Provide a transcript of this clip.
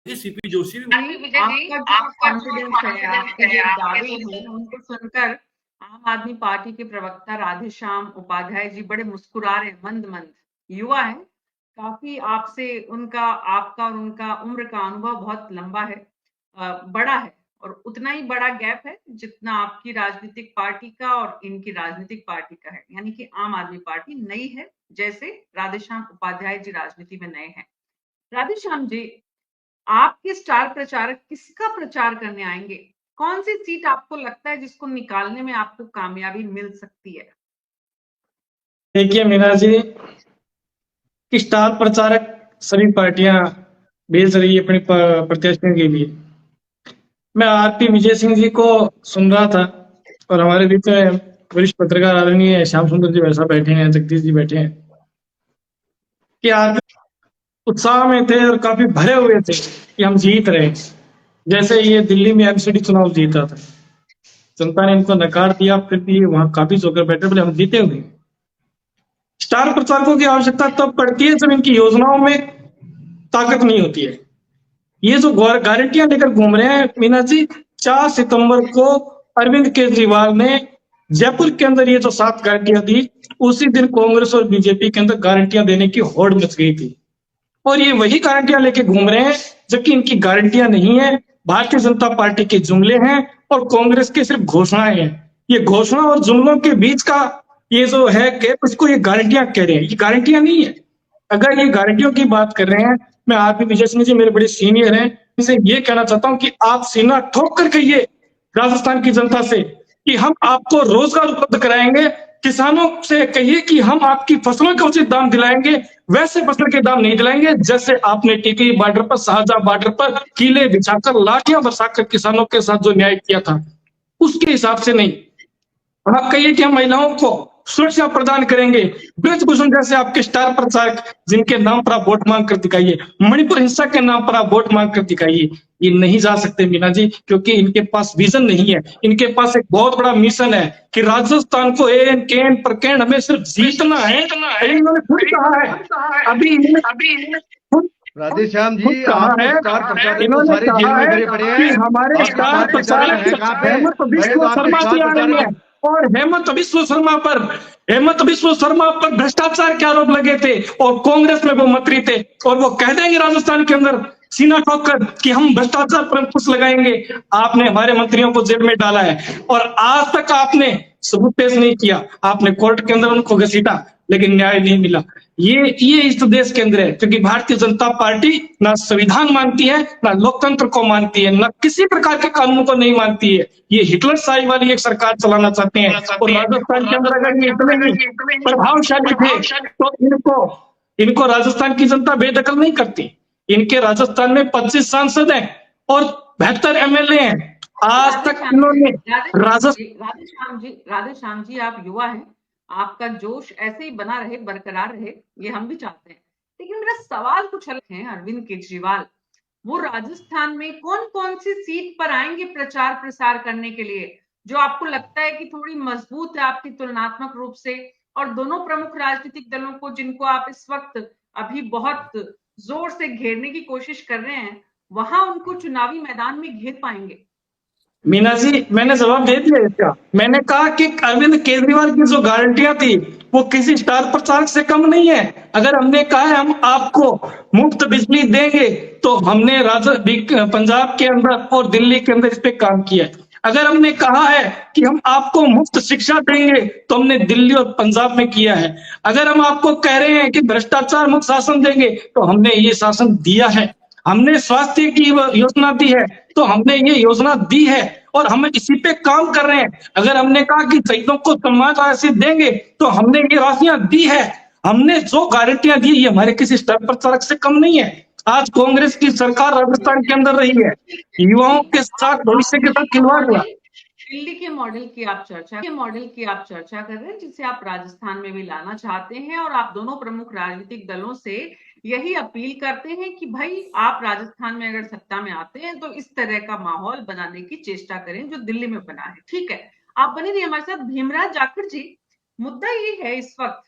CP Joshi भी आपका जो कॉन्फिडेंस है, आपके जो दावे हैं, उनको सुनकर आम आदमी पार्टी के प्रवक्ता राधेश्याम उपाध्याय जी बड़े मुस्कुरा रहे हैं, मंद-मंद। युवा हैं, काफ़ी आपसे उनका आपका और उनका उम्र का अनुभव बहुत लंबा है, बड़ा है और उतना ही बड़ा गैप है जितना आपकी राजनीतिक पार्टी का और इनकी राजनीतिक पार्टी का है। यानी कि आम आदमी पार्टी नई है, जैसे राधेश्याम उपाध्याय जी राजनीति में नए हैं। राधेश्याम जी, आपके स्टार प्रचारक किसका प्रचार करने आएंगे? कौन सी सीट आपको लगता है जिसको निकालने में आपको कामयाबी मिल सकती है? देखिए मीना जी, स्टार प्रचारक सभी पार्टियां भेज रही है अपने प्रत्याशियों के लिए। मैं आरपी विजय सिंह जी को सुन रहा था और हमारे बीच में वरिष्ठ पत्रकार आदरणीय श्याम सुंदर जी वैसा बैठे हैं, जगदीश जी बैठे हैं कि आरपी उत्साह में थे और काफी भरे हुए थे कि हम जीत रहे हैं। जैसे ये दिल्ली में एमसीडी चुनाव जीता था, जनता ने इनको नकार दिया, फिर भी वहां काबिज होकर बैठे, बोले हम जीते हुए। स्टार प्रचारकों की आवश्यकता तब पड़ती है जब इनकी योजनाओं में ताकत नहीं होती है। ये जो गारंटियां लेकर घूम रहे हैं मीना जी, 4 सितंबर को अरविंद केजरीवाल ने जयपुर के अंदर ये जो 7 गारंटियां दी, उसी दिन कांग्रेस और बीजेपी के अंदर गारंटियां देने की होड़ मच गई थी और ये वही गारंटियां लेके घूम रहे हैं जबकि इनकी गारंटियां नहीं है, भारतीय जनता पार्टी के जुमले हैं और कांग्रेस की सिर्फ घोषणाएं हैं। ये घोषणा और जुमलों के बीच का ये जो है गैप, उसको ये गारंटियां कह रहे हैं, ये गारंटियां नहीं है। अगर ये गारंटियों की बात कर रहे हैं, मैं आरपी विजय सिंह जी मेरे बड़े सीनियर हैं, इनसे ये कहना चाहता हूं कि आप सीना ठोक कर कहिए राजस्थान की जनता से कि हम आपको रोजगार उपलब्ध कराएंगे, किसानों से कहिए कि हम आपकी फसलों के उचित दाम दिलाएंगे, वैसे फसल के दाम नहीं दिलाएंगे जैसे आपने टिकरी बॉर्डर पर, शाहजहां बॉर्डर पर कीले बिछाकर लाठियां बरसाकर किसानों के साथ जो न्याय किया था उसके हिसाब से नहीं। आप कहिए कि हम महिलाओं को सुरक्षा प्रदान करेंगे, ब्रजभूषण जैसे आपके स्टार प्रचारक जिनके नाम पर आप वोट मांग कर दिखाइए, मणिपुर हिंसा के नाम पर आप वोट मांग कर दिखाइए। ये नहीं जा सकते मीना जी, क्योंकि इनके पास विजन नहीं है। इनके पास एक बहुत बड़ा मिशन है कि राजस्थान को एन केन प्रकेंड हमें सिर्फ जीतना है। इन्होंने खुद कहा है, अभी राधेश्याम खुद जी, कहा आप है, स्टार प्रचारक तो इन्होंने सारे जेल कहा में है भरे पड़े कि हैं। हमारे आपके स्टार स्टार प्रचारक है प्रचारक कहाँ पे? हेमंत बड़े बिस्व तो आपके शर्मा स्टार जी आ रही प्रचारक है और हेमंत बिस्व शर्मा पर भ्रष्टाचार के आरोप लगे थे और कांग्रेस में वो मंत्री थे और वो कह देंगे राजस्थान के अंदर सीना ठोककर कि हम भ्रष्टाचार पर अंकुश लगाएंगे। आपने हमारे मंत्रियों को जेल में डाला है और आज तक आपने सबूत पेश नहीं किया, आपने कोर्ट के अंदर उनको घसीटा लेकिन न्याय नहीं मिला। ये इस देश के अंदर है, क्योंकि भारतीय जनता पार्टी ना संविधान मानती है, ना लोकतंत्र को मानती है, ना किसी प्रकार के कानून को नहीं मानती है। ये हिटलरशाही वाली एक सरकार चलाना चाहते हैं और राजस्थान के अंदर अगर ये इतने ही प्रभावशाली थे तो इनको इनको राजस्थान की जनता बेदखल नहीं करती। इनके राजस्थान में 25 सांसद हैं और 72 एमएलए हैं। आज तक इन्होंने राधेश्याम जी, आप युवा हैं, आपका जोश ऐसे ही बना रहे, बरकरार रहे, ये हम भी चाहते हैं। लेकिन मेरा सवाल कुछ अलग है। अरविंद केजरीवाल, वो राजस्थान में कौन-कौन सी सीट पर आएंगे प्रचार प्रसार करने के लिए, जो आपको लगता है कि थोड़ी मजबूत है आपकी तुलनात्मक रूप से, और दोनों प्रमुख राजनीतिक दलों को जिनको आप इस वक्त अभी बहुत जोर से घेरने की कोशिश कर रहे हैं, वहां उनको चुनावी मैदान में घेर पाएंगे? मीना जी, मैंने जवाब दे दिया इसका। मैंने कहा कि अरविंद केजरीवाल की जो गारंटियां थी वो किसी स्टार प्रचारक से कम नहीं है। अगर हमने कहा है हम आपको मुफ्त बिजली देंगे तो हमने पंजाब के अंदर और दिल्ली के अंदर इस पे काम किया है। अगर हमने कहा है कि हम आपको मुफ्त शिक्षा देंगे तो हमने दिल्ली और पंजाब में किया है। अगर हम आपको कह रहे हैं कि भ्रष्टाचार मुक्त शासन देंगे तो हमने ये शासन दिया है। हमने स्वास्थ्य की योजना दी है तो हमने ये योजना दी है और हम इसी पे काम कर रहे हैं। अगर हमने कहा कि शहीदों को सम्मान राशि देंगे तो हमने ये राशियां दी है। हमने जो गारंटियां दी ये हमारे किसी स्तर प्रचारक से कम नहीं है। आज कांग्रेस की सरकार राजस्थान के अंदर रही है, युवाओं के साथ, भविष्य के साथ खिलवाड़ हुआ। दिल्ली के मॉडल की आप चर्चा कर रहे हैं, जिसे आप राजस्थान में भी लाना चाहते हैं, और आप दोनों प्रमुख राजनीतिक दलों से यही अपील करते हैं कि भाई आप राजस्थान में अगर सत्ता में आते हैं तो इस तरह का माहौल बनाने की चेष्टा करें जो दिल्ली में बना है। ठीक है, आप बने रहिए हमारे साथ। भीमराज जाखड़ जी, मुद्दा ये है इस वक्त